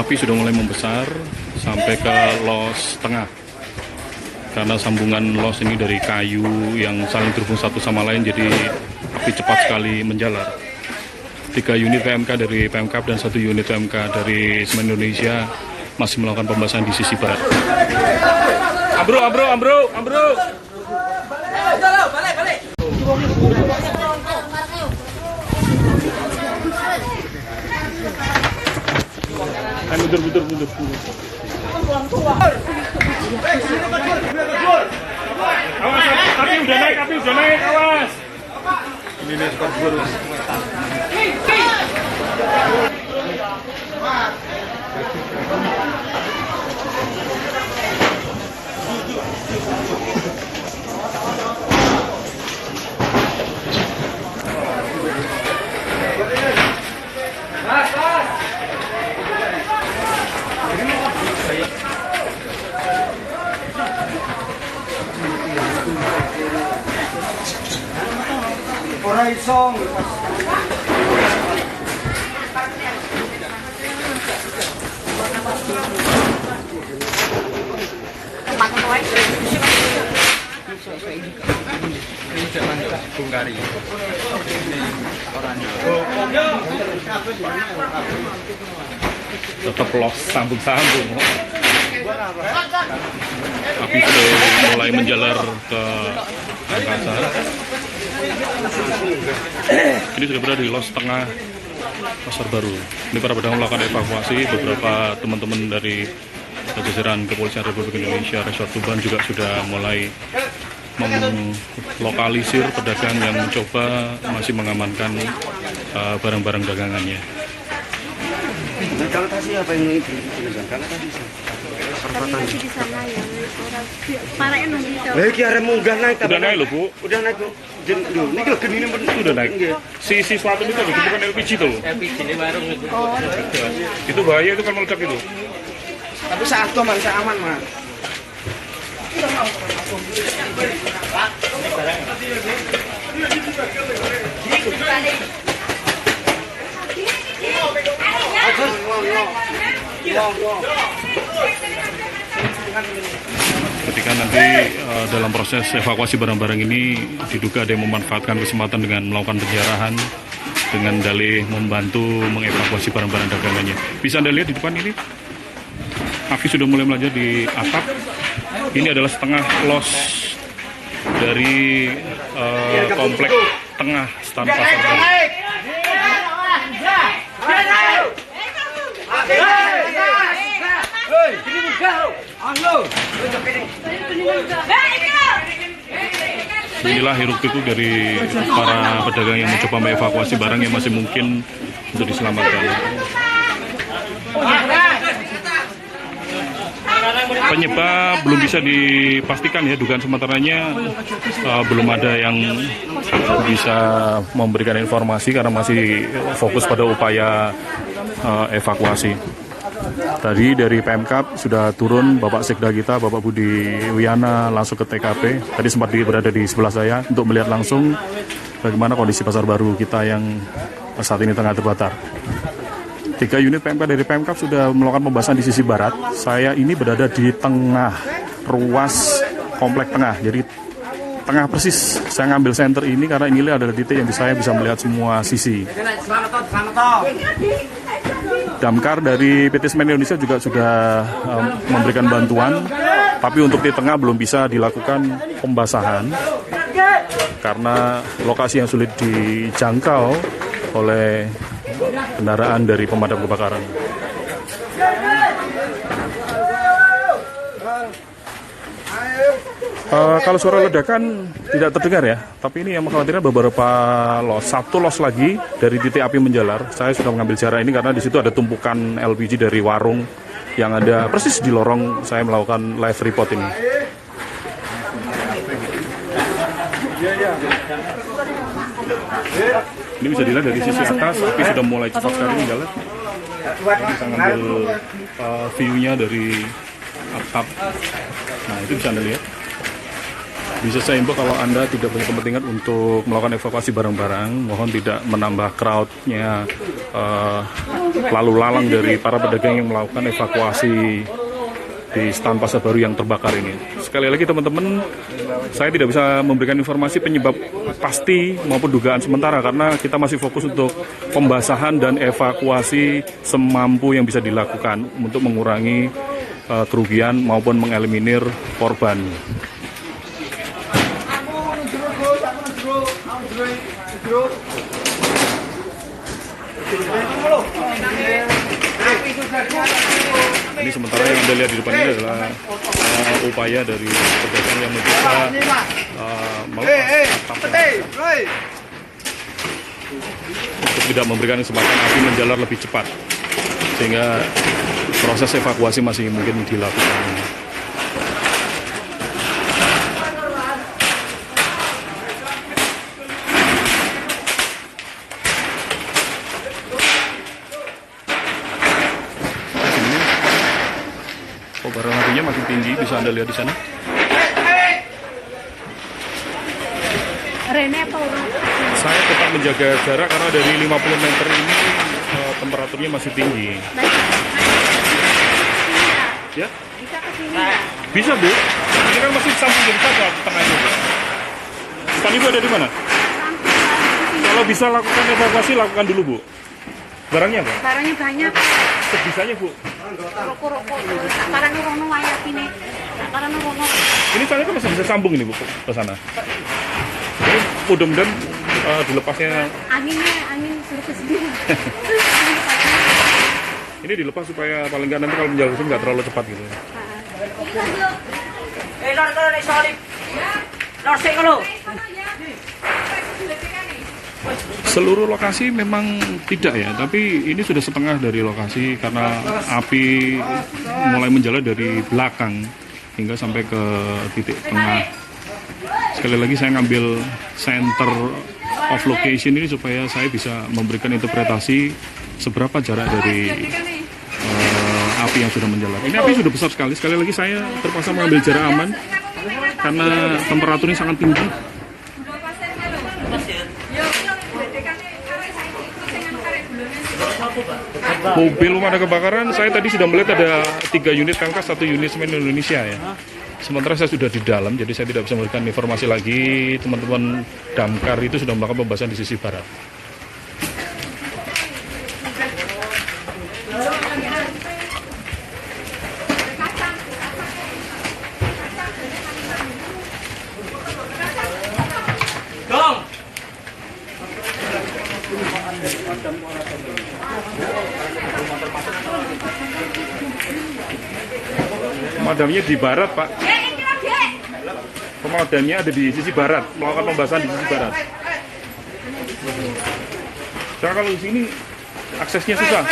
Api sudah mulai membesar sampai ke los tengah. Karena sambungan los ini dari kayu yang saling terhubung satu sama lain, jadi api cepat sekali menjalar. 3 unit PMK dari Pemkab dan 1 unit PMK dari Semen Indonesia masih melakukan pembasahan di sisi barat. Ambro. Balik. Mundur. Awas, api udah naik, awas. Ini nih kabur. Orang isong. Tetap los sambung. Api sudah mulai menjalar ke angkasa. Ini sudah berada di los tengah Pasar Baru. Ini para pedagang melakukan evakuasi. Beberapa teman-teman dari jajaran Kepolisian Republik Indonesia Resort Tuban juga sudah mulai melokalisir pedagang yang mencoba masih mengamankan barang-barang dagangannya. Kalau tadi apa yang itu? Kalau tadi perempatan di sana ya orang parahnya nanti itu. Lagi ada munggah naik. Udah naik loh Bu. Udah naik Bu. Ini kalau gini Sudah naik. Si selatan itu loh, itu bukan LPG tuh. LPG ini warung itu. Oh. Itu bahaya itu kan meledak itu. tapi saat aman, saya aman Mas. Ketika nanti dalam proses evakuasi barang-barang ini diduga ada yang memanfaatkan kesempatan dengan melakukan penjarahan dengan dalih membantu mengevakuasi barang-barang dagangannya. Bisa Anda lihat di depan ini, api sudah mulai melanjut di atap. Ini adalah setengah los dari komplek tengah Stan Pasar Baru. Inilah hiruk pikuk dari para pedagang yang mencoba mengevakuasi barang yang masih mungkin untuk diselamatkan. Penyebab belum bisa dipastikan ya, dugaan sementaranya belum ada yang bisa memberikan informasi karena masih fokus pada upaya evakuasi. Tadi dari Pemkab sudah turun Bapak Sekda kita, Bapak Budi Wiyana langsung ke TKP. Tadi sempat berada di sebelah saya untuk melihat langsung bagaimana kondisi Pasar Baru kita yang saat ini tengah terbakar. 3 unit PMK dari Pemkab sudah melakukan pembahasan di sisi barat. Saya ini berada di tengah ruas komplek tengah, jadi tengah persis. Saya ngambil center ini karena ini adalah titik yang saya bisa melihat semua sisi. Damkar dari PT Semen Indonesia juga sudah memberikan bantuan, tapi untuk di tengah belum bisa dilakukan pembasahan karena lokasi yang sulit dijangkau oleh kendaraan dari pemadam kebakaran. Kalau suara ledakan tidak terdengar ya, tapi ini yang mengkhawatirkan beberapa los. Satu los lagi dari titik api menjalar. Saya sudah mengambil jarak ini karena di situ ada tumpukan LPG dari warung yang ada persis di lorong saya melakukan live report ini. Ini bisa dilihat dari sisi atas, api sudah mulai cepat sekali menjalar. Kita ngambil view-nya dari atap. Nah itu bisa Anda lihat. Bisa saya imbau kalau Anda tidak punya kepentingan untuk melakukan evakuasi barang-barang, mohon tidak menambah crowd-nya lalu lalang dari para pedagang yang melakukan evakuasi di stand Pasar Baru yang terbakar ini. Sekali lagi teman-teman, saya tidak bisa memberikan informasi penyebab pasti maupun dugaan sementara karena kita masih fokus untuk pembasahan dan evakuasi semampu yang bisa dilakukan untuk mengurangi kerugian maupun mengeliminir korban. Ini sementara yang Anda lihat di depan ini adalah upaya dari pedagang yang mencoba melepas atapnya untuk tidak memberikan kesempatan api menjalar lebih cepat, sehingga proses evakuasi masih mungkin dilakukan. Kobaran apinya makin tinggi, bisa Anda lihat di sana. Rene apa orang? Saya tetap menjaga jarak karena dari 50 meter ini temperaturnya masih tinggi. Ya? Bisa ke sini nggak? Bisa, Bu. Ini kan masih sambung dari tengahnya. Depan Ibu ada di mana? Kalau bisa lakukan evakuasi, lakukan dulu, Bu. Barangnya apa? Barangnya banyak. Sebisanya, Bu. Rokok-rokok. Sekarang rono wayah ini. Sekarang rono. Ini soalnya kan masih bisa sambung ini, Bu, ke sana. Ini mudah-mudahan dilepasnya. Angin suruh ke sini. Ini dilepas supaya paling nggak nanti kalau menjalar ke sini nggak terlalu cepat gitu. Seluruh lokasi memang tidak ya, tapi ini sudah setengah dari lokasi karena api mulai menjalar dari belakang hingga sampai ke titik tengah. Sekali lagi saya ngambil center of location ini supaya saya bisa memberikan interpretasi seberapa jarak dari api yang sudah menjalar. Ini api sudah besar sekali. Sekali lagi saya terpaksa mengambil jarak aman karena temperaturnya sangat tinggi. Mobil pemadam kebakaran, saya tadi sudah melihat ada 3 unit tangkas, 1 unit semen Indonesia ya. Sementara saya sudah di dalam, jadi saya tidak bisa memberikan informasi lagi. Teman-teman damkar itu sudah melakukan pembahasan di sisi barat. Pemadamnya di barat, Pak. Pemadamnya ada di sisi barat, melakukan pembahasan di sisi barat. Nah, kalau di sini aksesnya susah.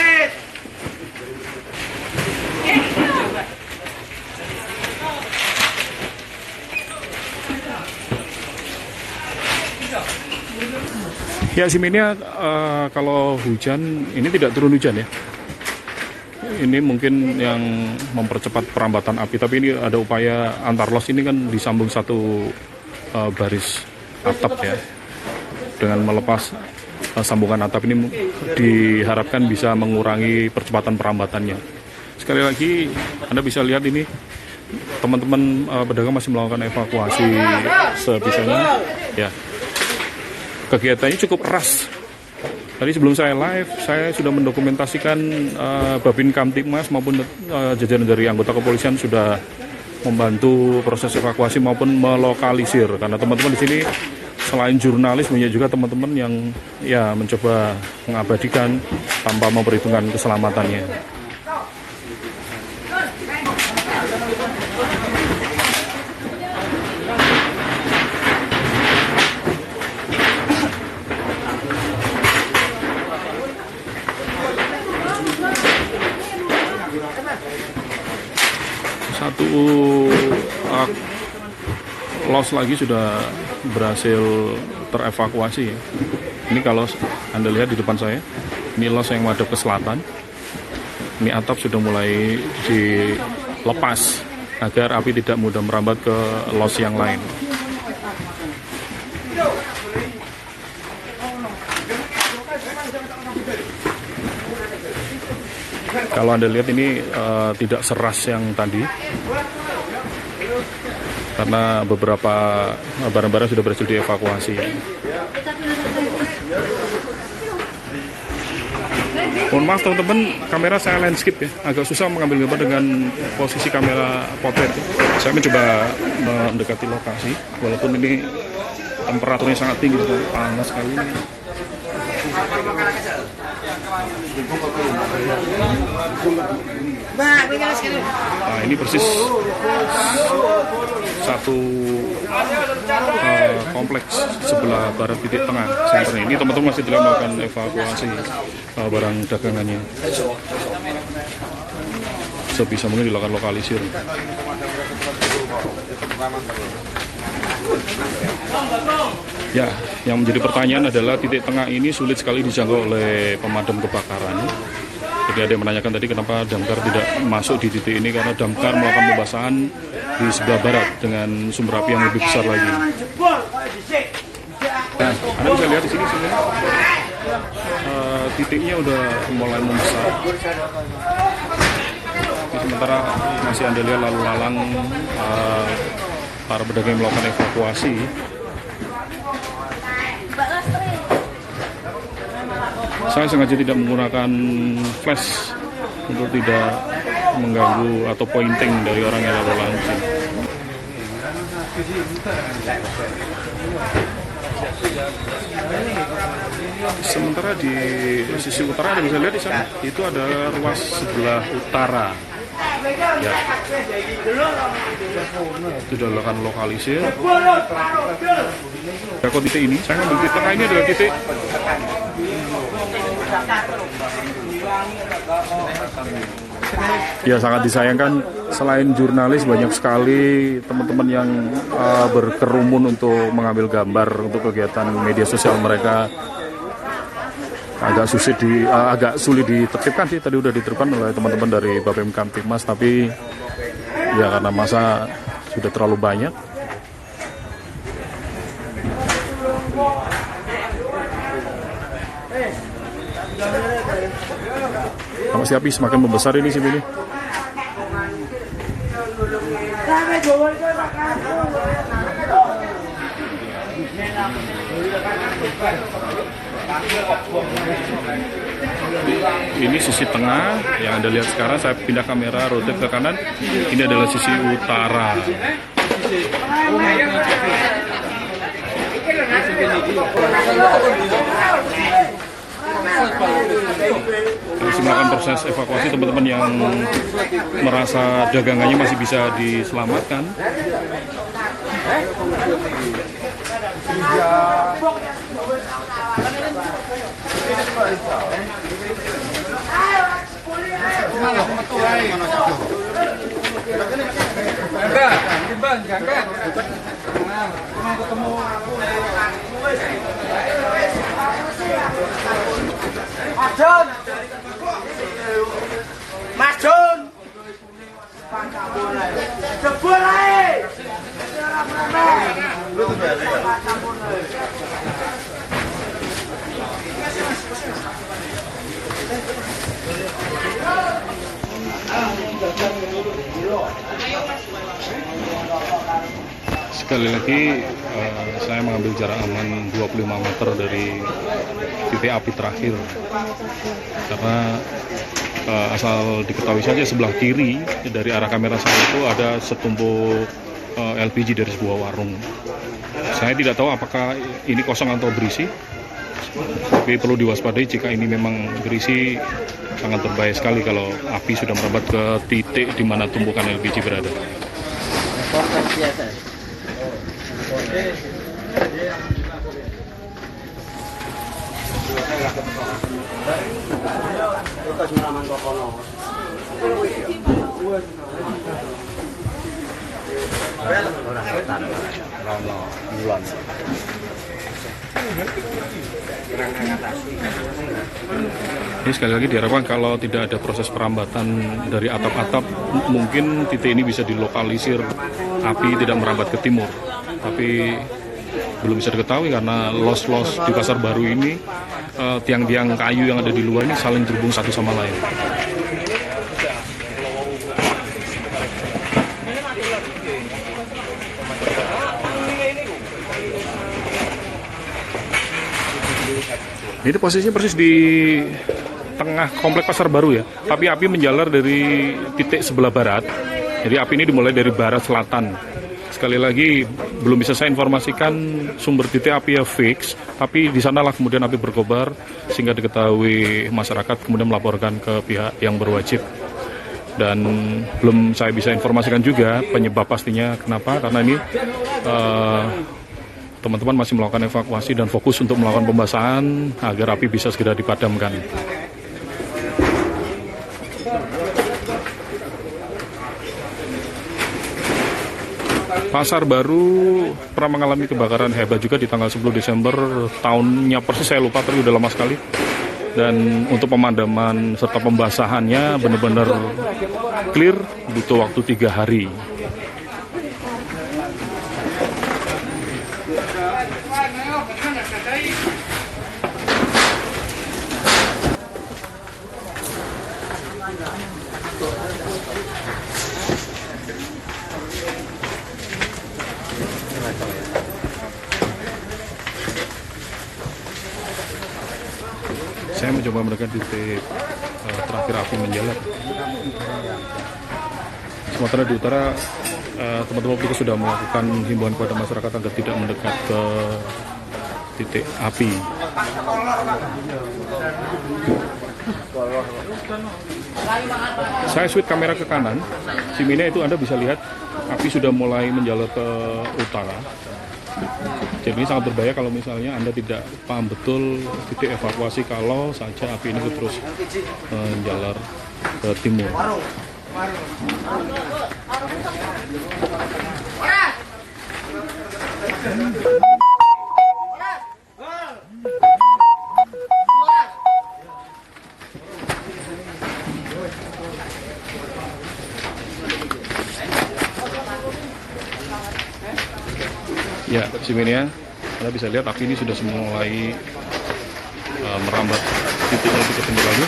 Ya, Siminnya kalau hujan, ini tidak turun hujan ya. Ini mungkin yang mempercepat perambatan api, tapi ini ada upaya antar los ini kan disambung satu baris atap ya. Dengan melepas sambungan atap ini diharapkan bisa mengurangi percepatan perambatannya. Sekali lagi Anda bisa lihat ini teman-teman pedagang masih melakukan evakuasi sebisanya ya. Kegiatannya cukup keras. Tadi sebelum saya live, saya sudah mendokumentasikan Babin Kamtibmas maupun jajaran dari anggota kepolisian sudah membantu proses evakuasi maupun melokalisir. Karena teman-teman di sini selain jurnalis, banyak juga teman-teman yang ya mencoba mengabadikan tanpa memperhitungkan keselamatannya. Satu los lagi sudah berhasil terevakuasi ya. Ini kalau Anda lihat di depan saya, ini los yang menghadap ke selatan. Ini atap sudah mulai dilepas agar api tidak mudah merambat ke los yang lain. Kalau Anda lihat ini tidak seras yang tadi, karena beberapa barang-barang sudah berhasil dievakuasi. Mohon maaf teman-teman, kamera saya landscape ya, agak susah mengambil gambar dengan posisi kamera potret. Saya mencoba mendekati lokasi, walaupun ini temperaturnya sangat tinggi, panas sekali. Nah, ini persis satu kompleks sebelah barat titik tengah center ini. Teman-teman masih dalam melakukan evakuasi barang dagangannya. Sebisa mungkin dilakukan lokalisir. Ya, yang menjadi pertanyaan adalah titik tengah ini sulit sekali dijangkau oleh pemadam kebakaran. Jadi ada yang menanyakan tadi kenapa damkar tidak masuk di titik ini, karena damkar melakukan pembasahan di sebelah barat dengan sumber api yang lebih besar lagi. Nah, Anda bisa lihat di sini sebenarnya titiknya udah mulai membesar. Sementara masih Anda lihat lalu lalang para pedagang yang melakukan evakuasi. Saya sengaja tidak menggunakan flash untuk tidak mengganggu atau pointing dari orang yang lalu lalang. Sementara di sisi utara Anda bisa lihat di sana, itu ada ruas sebelah utara. Ya, sudah dilakukan lokalisir. Kok titik ini, saya ngambil titik tengah ini adalah titik ya sangat disayangkan. Selain jurnalis, banyak sekali teman-teman yang berkerumun untuk mengambil gambar untuk kegiatan media sosial mereka. Agak sulit ditertibkan sih, tadi udah ditertibkan oleh teman-teman dari Bapem Kamtibmas, tapi ya karena masa sudah terlalu banyak. Masih api semakin membesar ini sih ini. Ini sisi tengah yang Anda lihat sekarang. Saya pindah kamera rotate ke kanan. Ini adalah sisi utara. Terus melakukan proses evakuasi teman-teman yang merasa dagangannya masih bisa diselamatkan. Mas Jun, jebul ae. Sekali lagi saya mengambil jarak aman 25 meter dari titik api terakhir, karena asal diketahui saja sebelah kiri dari arah kamera saya itu ada setumpuk LPG dari sebuah warung. Saya tidak tahu apakah ini kosong atau berisi, tapi perlu diwaspadai jika ini memang berisi. Sangat berbahaya sekali kalau api sudah merambat ke titik di mana tumpukan LPG berada. Ini sekali lagi diharapkan kalau tidak ada proses perambatan dari atap-atap, mungkin titik ini bisa dilokalisir, api tidak merambat ke timur. Tapi belum bisa diketahui karena los-los di Pasar Baru ini, tiang-tiang kayu yang ada di luar ini saling terhubung satu sama lain. Ini posisinya persis di tengah komplek Pasar Baru ya. Tapi api menjalar dari titik sebelah barat. Jadi api ini dimulai dari barat selatan. Sekali lagi belum bisa saya informasikan sumber titik api ya fix, tapi di sanalah kemudian api berkobar sehingga diketahui masyarakat kemudian melaporkan ke pihak yang berwajib. Dan belum saya bisa informasikan juga penyebab pastinya kenapa, karena ini teman-teman masih melakukan evakuasi dan fokus untuk melakukan pembasahan agar api bisa segera dipadamkan. Pasar Baru pernah mengalami kebakaran hebat juga di tanggal 10 Desember, tahunnya persis saya lupa tapi udah lama sekali. Dan untuk pemadaman serta pembasahannya benar-benar clear, butuh waktu 3 hari. Saya mencoba mendekati titik terakhir api menjalar. Sementara di utara, teman-teman petugas sudah melakukan himbauan kepada masyarakat agar tidak mendekat ke titik api. Saya switch kamera ke kanan. Simine itu Anda bisa lihat api sudah mulai menjalar ke utara. Jadi ini sangat berbahaya kalau misalnya Anda tidak paham betul titik evakuasi kalau saja api ini terus menjalar ke timur. Ya, Siminia, Anda bisa lihat api ini sudah mulai merambat titiknya lebih ke timur lagi.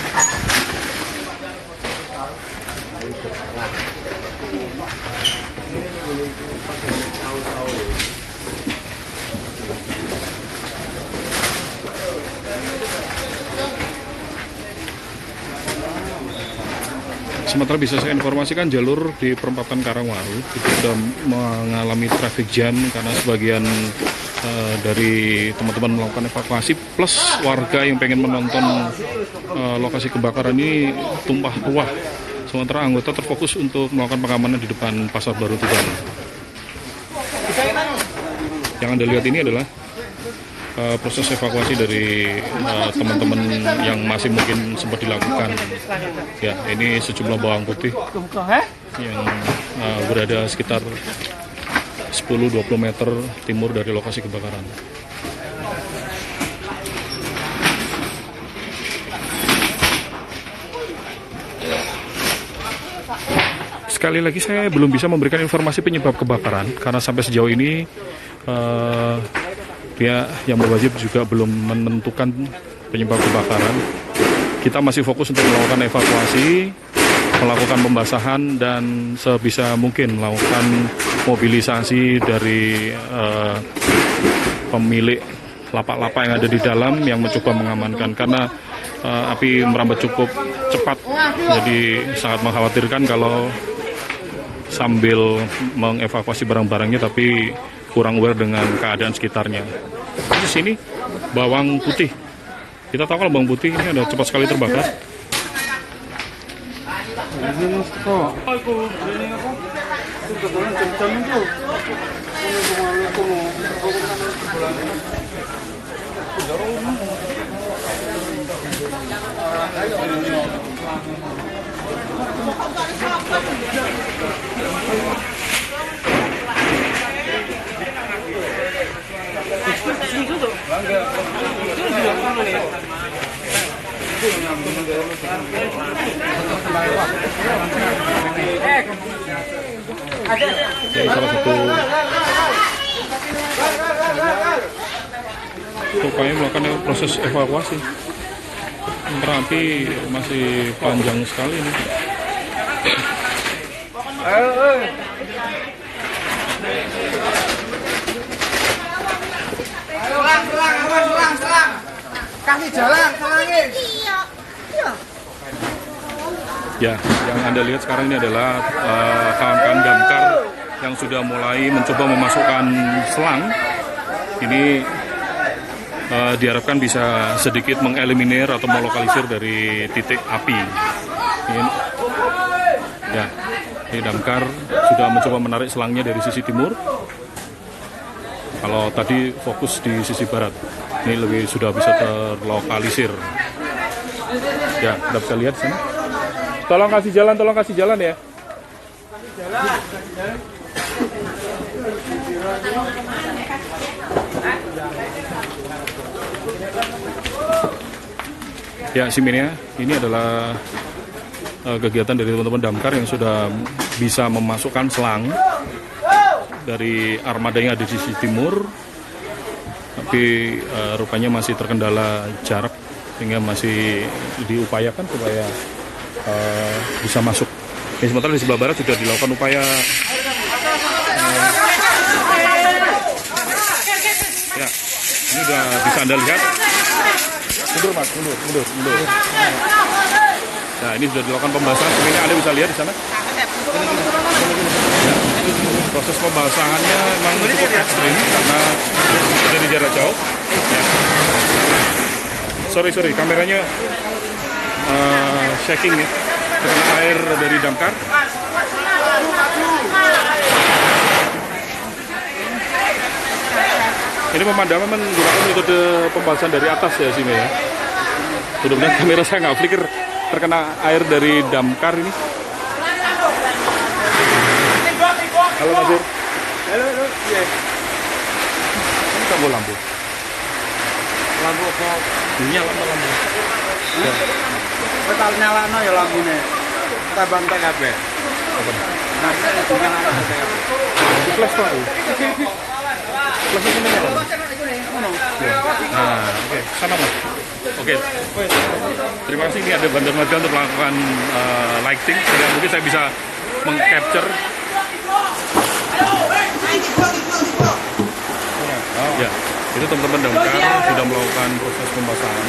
Sementara bisa saya informasikan jalur di perempatan Karangwaru itu sudah mengalami traffic jam karena sebagian dari teman-teman melakukan evakuasi plus warga yang pengen menonton lokasi kebakaran ini tumpah ruah. Sementara anggota terfokus untuk melakukan pengamanan di depan Pasar Baru Tuban. Yang Anda lihat ini adalah proses evakuasi dari teman-teman yang masih mungkin sempat dilakukan. Ya, ini sejumlah bawang putih yang berada sekitar 10-20 meter timur dari lokasi kebakaran. Sekali lagi saya belum bisa memberikan informasi penyebab kebakaran karena sampai sejauh ini pihak yang berwajib juga belum menentukan penyebab kebakaran. Kita masih fokus untuk melakukan evakuasi, melakukan pembasahan, dan sebisa mungkin melakukan mobilisasi dari pemilik lapak-lapak yang ada di dalam yang mencoba mengamankan. Karena api merambat cukup cepat, jadi sangat mengkhawatirkan kalau sambil mengevakuasi barang-barangnya tapi kurang aware dengan keadaan sekitarnya. Di sini bawang putih. Kita tahu kalau bawang putih ini ada cepat sekali terbakar. Jadi salah satu upaya melakukan proses evakuasi. Api masih panjang sekali ini. Selang. Kasih jalan, selangin. Ya, yang Anda lihat sekarang ini adalah kawan-kawan damkar yang sudah mulai mencoba memasukkan selang. Ini diharapkan bisa sedikit mengeliminir atau melokalisir dari titik api. Ini, ya, ini damkar sudah mencoba menarik selangnya dari sisi timur. Kalau tadi fokus di sisi barat, ini lebih sudah bisa terlokalisir. Ya, Anda bisa lihat sana. Tolong kasih jalan ya. Ya, Siminnya, ini adalah kegiatan dari teman-teman damkar yang sudah bisa memasukkan selang dari armada yang ada di sisi timur, tapi rupanya masih terkendala jarak, sehingga masih diupayakan supaya bisa masuk. Ini sementara di sebelah barat sudah dilakukan upaya. Ya, ini sudah bisa Anda lihat. Mundur Mas, mundur. Nah, ini sudah dilakukan pembasahan. Ini Anda bisa lihat di sana. Ya, proses pembasahannya memang cukup ekstrim karena dari jarak jauh. Ya. Sorry, kameranya shaking ya. Terkena air dari damkar. Ini pemadaman menggunakan metode pembasahan dari atas ya sini ya. Mudah-mudahan kamera saya nggak flicker terkena air dari damkar ini. Halo Mas Sur. Halo, iya. Ini tombol lampu. Lampu apa? Nyala lampu. Ya. Kita nyalano ya lampune. Kita bantai kabeh. Apa? Nah, itu nyalano kabeh. Di flash Pak. Flash ini nyala. Ya. Nah, oke, sana Mas. Oke. Terima kasih, ini ada bantuan-bantuan untuk melakukan lighting. Sehingga mungkin saya bisa meng-capture. Ya, itu teman-teman damkar sudah melakukan proses pembasahan.